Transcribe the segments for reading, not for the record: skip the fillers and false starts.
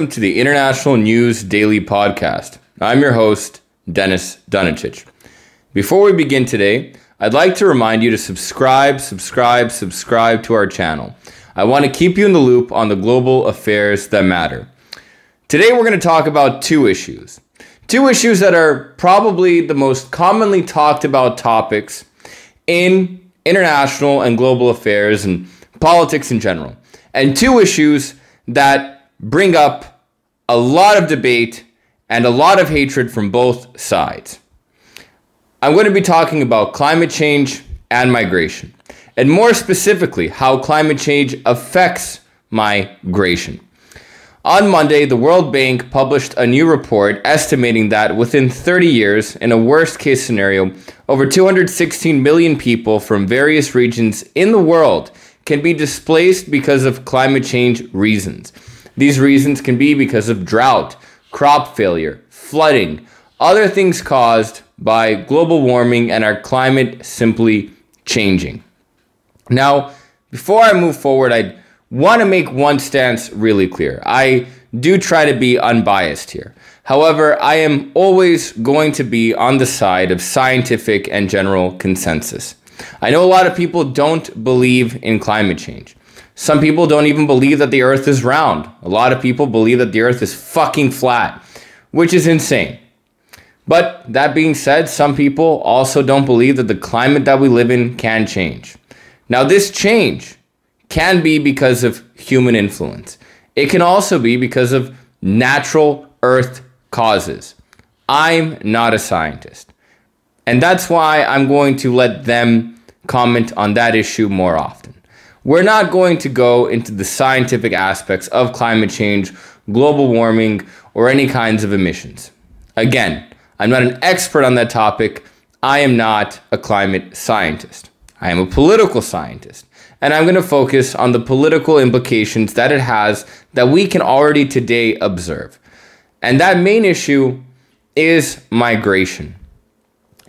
to the International News Daily Podcast. I'm your host, Dennis Dunicic. Before we begin today, I'd like to remind you to subscribe to our channel. I want to keep you in the loop on the global affairs that matter. Today we're going to talk about two issues. Two issues that are probably the most commonly talked about topics in international and global affairs and politics in general. And two issues that bring up a lot of debate and a lot of hatred from both sides. I'm going to be talking about climate change and migration, and more specifically, how climate change affects migration. On Monday, the World Bank published a new report estimating that within 30 years, in a worst-case scenario, over 216 million people from various regions in the world can be displaced because of climate change reasons. These reasons can be because of drought, crop failure, flooding, other things caused by global warming and our climate simply changing. Now, before I move forward, I want to make one stance really clear. I do try to be unbiased here. However, I am always going to be on the side of scientific and general consensus. I know a lot of people don't believe in climate change. Some people don't even believe that the earth is round. A lot of people believe that the earth is fucking flat, which is insane. But that being said, some people also don't believe that the climate that we live in can change. Now, this change can be because of human influence. It can also be because of natural earth causes. I'm not a scientist. And that's why I'm going to let them comment on that issue more often. We're not going to go into the scientific aspects of climate change, global warming, or any kinds of emissions. Again, I'm not an expert on that topic. I am not a climate scientist. I am a political scientist. And I'm going to focus on the political implications that it has that we can already today observe. And that main issue is migration.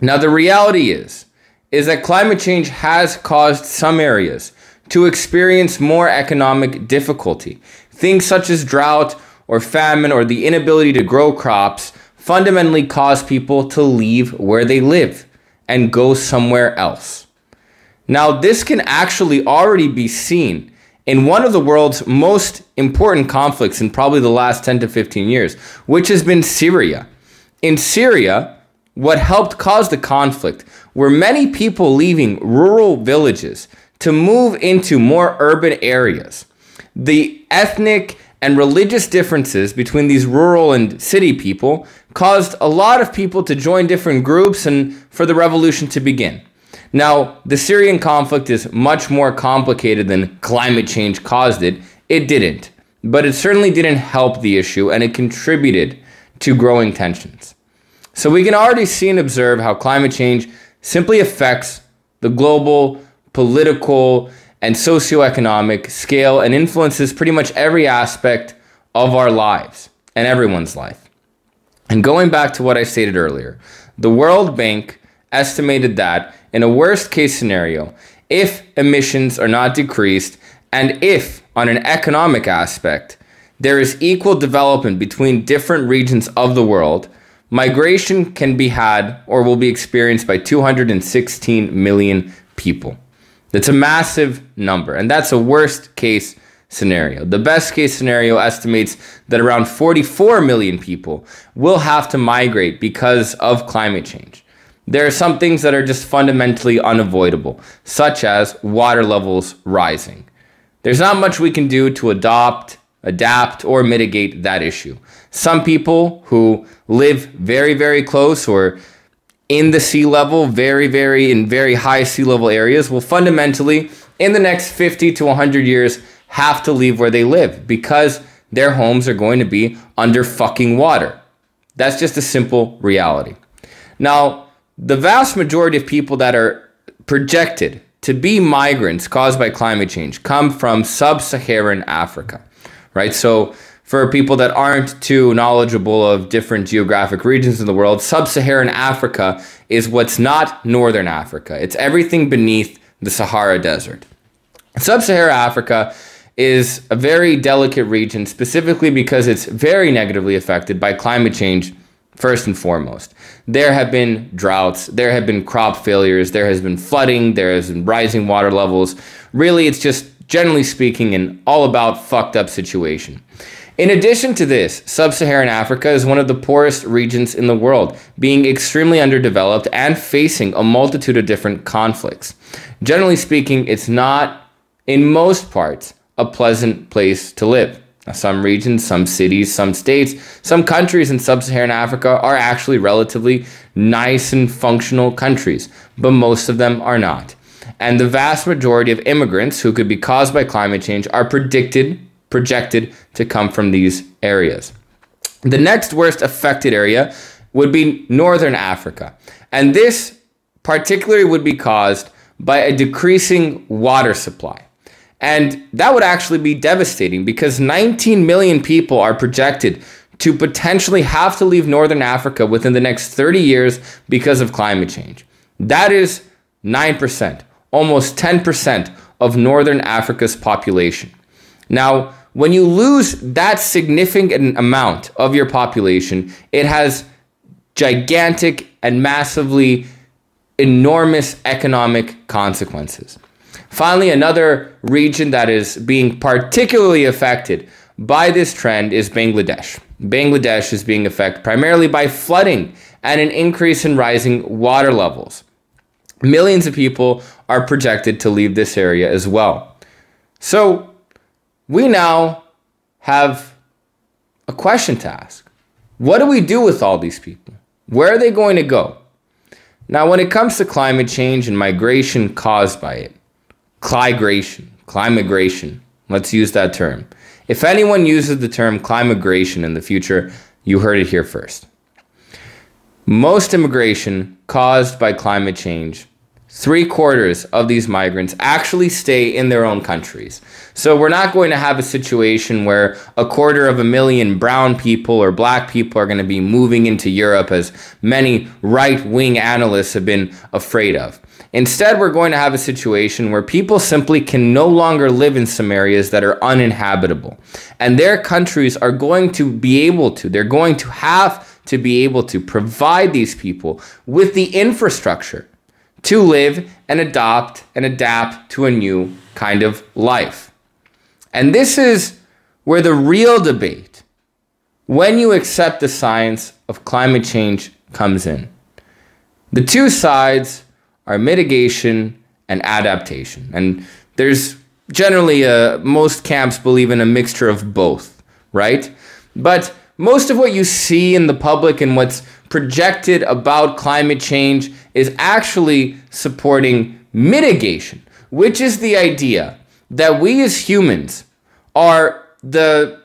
Now, the reality is that climate change has caused some areas to experience more economic difficulty. Things such as drought or famine or the inability to grow crops fundamentally cause people to leave where they live and go somewhere else. Now, this can actually already be seen in one of the world's most important conflicts in probably the last 10 to 15 years, which has been Syria. In Syria, what helped cause the conflict were many people leaving rural villages to move into more urban areas. The ethnic and religious differences between these rural and city people caused a lot of people to join different groups and for the revolution to begin. Now, the Syrian conflict is much more complicated than climate change caused it. It didn't, but it certainly didn't help the issue, and it contributed to growing tensions. So we can already see and observe how climate change simply affects the global, political, and socioeconomic scale and influences pretty much every aspect of our lives and everyone's life. And going back to what I stated earlier, the World Bank estimated that in a worst-case scenario, if emissions are not decreased and if, on an economic aspect, there is equal development between different regions of the world, migration can be had or will be experienced by 216 million people. That's a massive number, and that's a worst-case scenario. The best-case scenario estimates that around 44 million people will have to migrate because of climate change. There are some things that are just fundamentally unavoidable, such as water levels rising. There's not much we can do to adapt, or mitigate that issue. Some people who live very, very close or in the sea level, in very high sea level areas will fundamentally, in the next 50 to 100 years, have to leave where they live because their homes are going to be under fucking water. That's just a simple reality. Now, the vast majority of people that are projected to be migrants caused by climate change come from Sub-Saharan Africa, right? So for people that aren't too knowledgeable of different geographic regions in the world, Sub-Saharan Africa is what's not Northern Africa. It's everything beneath the Sahara Desert. Sub-Saharan Africa is a very delicate region, specifically because it's very negatively affected by climate change, first and foremost. There have been droughts, there have been crop failures, there has been flooding, there has been rising water levels. Really, it's just, generally speaking, an all-about fucked up situation. In addition to this, Sub-Saharan Africa is one of the poorest regions in the world, being extremely underdeveloped and facing a multitude of different conflicts. Generally speaking, it's not, in most parts, a pleasant place to live. Now, some regions, some cities, some states, some countries in Sub-Saharan Africa are actually relatively nice and functional countries, but most of them are not. And the vast majority of immigrants who could be caused by climate change are projected to come from these areas. The next worst affected area would be Northern Africa. And this particularly would be caused by a decreasing water supply. And that would actually be devastating because 19 million people are projected to potentially have to leave Northern Africa within the next 30 years because of climate change. That is 9%, almost 10% of Northern Africa's population. Now, when you lose that significant amount of your population, it has gigantic and massively enormous economic consequences. Finally, another region that is being particularly affected by this trend is Bangladesh. Bangladesh is being affected primarily by flooding and an increase in rising water levels. Millions of people are projected to leave this area as well. So, we now have a question to ask. What do we do with all these people? Where are they going to go? Now, when it comes to climate change and migration caused by it, climigration, let's use that term. If anyone uses the term climigration in the future, you heard it here first. Most immigration caused by climate change, 3/4 of these migrants actually stay in their own countries. So we're not going to have a situation where 250,000 brown people or black people are going to be moving into Europe, as many right-wing analysts have been afraid of. Instead, we're going to have a situation where people simply can no longer live in some areas that are uninhabitable. And their countries are going to be able to, they're going to have to be able to provide these people with the infrastructure to live and adapt to a new kind of life. And this is where the real debate, when you accept the science of climate change, comes in. The two sides are mitigation and adaptation. And there's generally, most camps believe in a mixture of both, right? But most of what you see in the public and what's projected about climate change is actually supporting mitigation, which is the idea that we as humans are the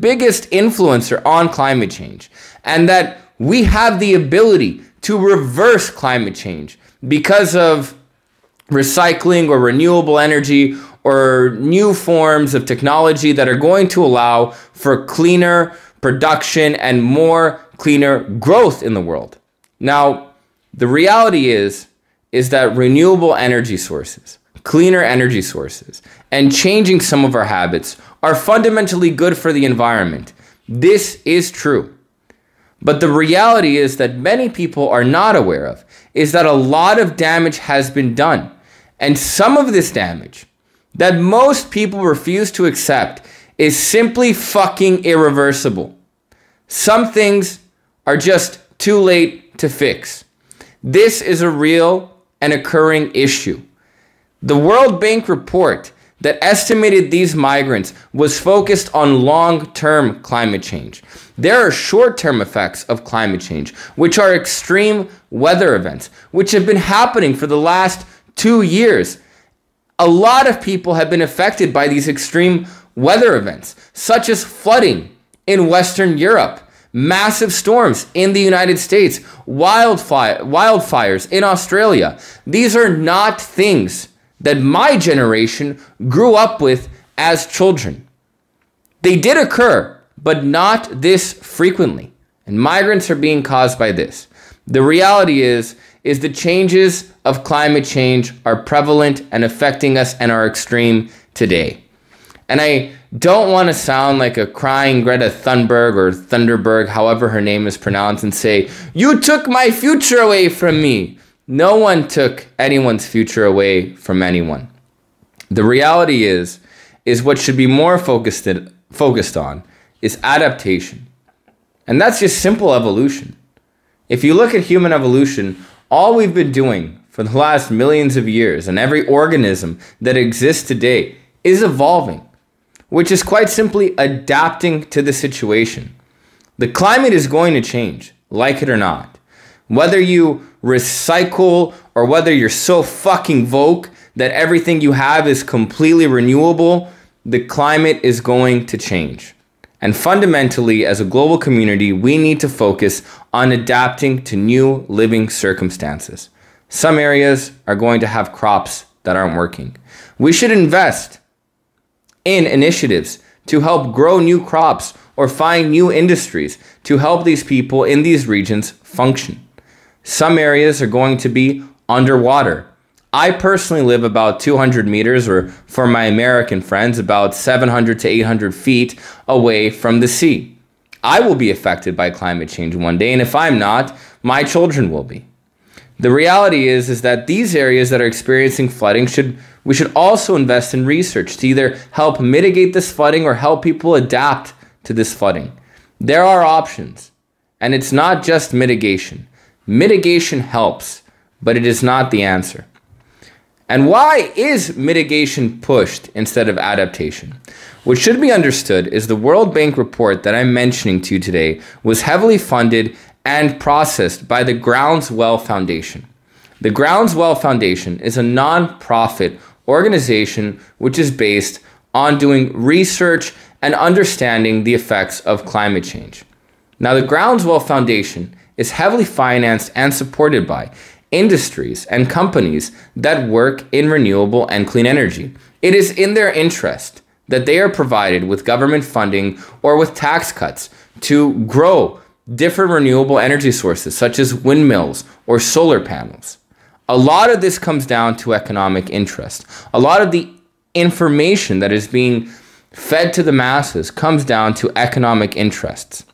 biggest influencer on climate change, and that we have the ability to reverse climate change because of recycling or renewable energy or new forms of technology that are going to allow for cleaner production and more cleaner growth in the world. Now, the reality is that renewable energy sources, cleaner energy sources, and changing some of our habits are fundamentally good for the environment. This is true. But the reality is that many people are not aware of is that a lot of damage has been done. And some of this damage that most people refuse to accept is simply fucking irreversible. Some things are just too late to fix. This is a real and occurring issue. The World Bank report that estimated these migrants was focused on long-term climate change. There are short-term effects of climate change, which are extreme weather events, which have been happening for the last 2 years. A lot of people have been affected by these extreme weather events, such as flooding in Western Europe, massive storms in the United States, wildfires in Australia. These are not things that my generation grew up with as children. They did occur, but not this frequently. And migrants are being caused by this. The reality is is the changes of climate change are prevalent and affecting us and are extreme today. And I don't want to sound like a crying Greta Thunberg or Thunderberg, however her name is pronounced, and say, "You took my future away from me." No one took anyone's future away from anyone. The reality is what should be more focused on is adaptation. And that's just simple evolution. If you look at human evolution, all we've been doing for the last millions of years, and every organism that exists today, is evolving, which is quite simply adapting to the situation. The climate is going to change, like it or not. Whether you recycle or whether you're so fucking woke that everything you have is completely renewable, the climate is going to change. And fundamentally, as a global community, we need to focus on adapting to new living circumstances. Some areas are going to have crops that aren't working. We should invest in initiatives to help grow new crops or find new industries to help these people in these regions function. Some areas are going to be underwater. I personally live about 200 meters, or for my American friends, about 700 to 800 feet away from the sea. I will be affected by climate change one day, and if I'm not, my children will be. The reality is that these areas that are experiencing flooding, we should also invest in research to either help mitigate this flooding or help people adapt to this flooding. There are options, and it's not just mitigation. Mitigation helps, but it is not the answer. And why is mitigation pushed instead of adaptation? What should be understood is the World Bank report that I'm mentioning to you today was heavily funded and processed by the Groundswell Foundation. The Groundswell Foundation is a non-profit organization which is based on doing research and understanding the effects of climate change. Now, the Groundswell Foundation is heavily financed and supported by industries and companies that work in renewable and clean energy. It is in their interest that they are provided with government funding or with tax cuts to grow different renewable energy sources such as windmills or solar panels. A lot of this comes down to economic interest. A lot of the information that is being fed to the masses comes down to economic interests.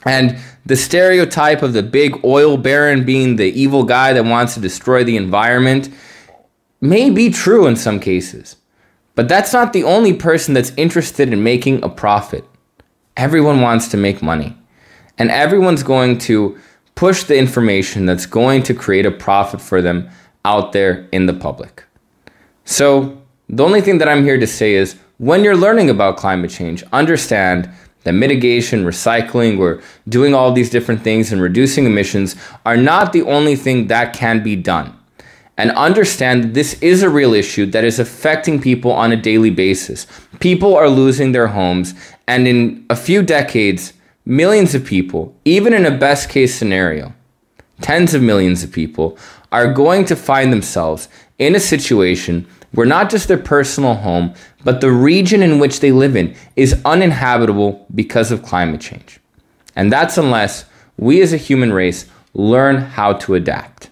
And the stereotype of the big oil baron being the evil guy that wants to destroy the environment may be true in some cases. But that's not the only person that's interested in making a profit. Everyone wants to make money. And everyone's going to push the information that's going to create a profit for them out there in the public. So the only thing that I'm here to say is when you're learning about climate change, understand that mitigation, recycling, or doing all these different things and reducing emissions are not the only thing that can be done. And understand that this is a real issue that is affecting people on a daily basis. People are losing their homes, and in a few decades, millions of people, even in a best case scenario, tens of millions of people, are going to find themselves in a situation where not just their personal home, but the region in which they live in is uninhabitable because of climate change. And that's unless we as a human race learn how to adapt.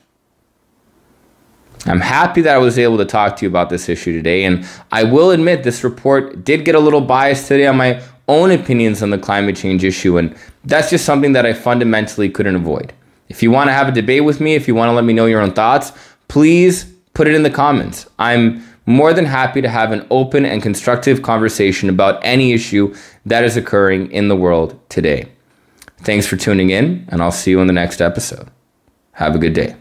I'm happy that I was able to talk to you about this issue today, and I will admit this report did get a little biased today on my own opinions on the climate change issue, and that's just something that I fundamentally couldn't avoid. If you want to have a debate with me, if you want to let me know your own thoughts, please put it in the comments. I'm more than happy to have an open and constructive conversation about any issue that is occurring in the world today. Thanks for tuning in, and I'll see you in the next episode. Have a good day.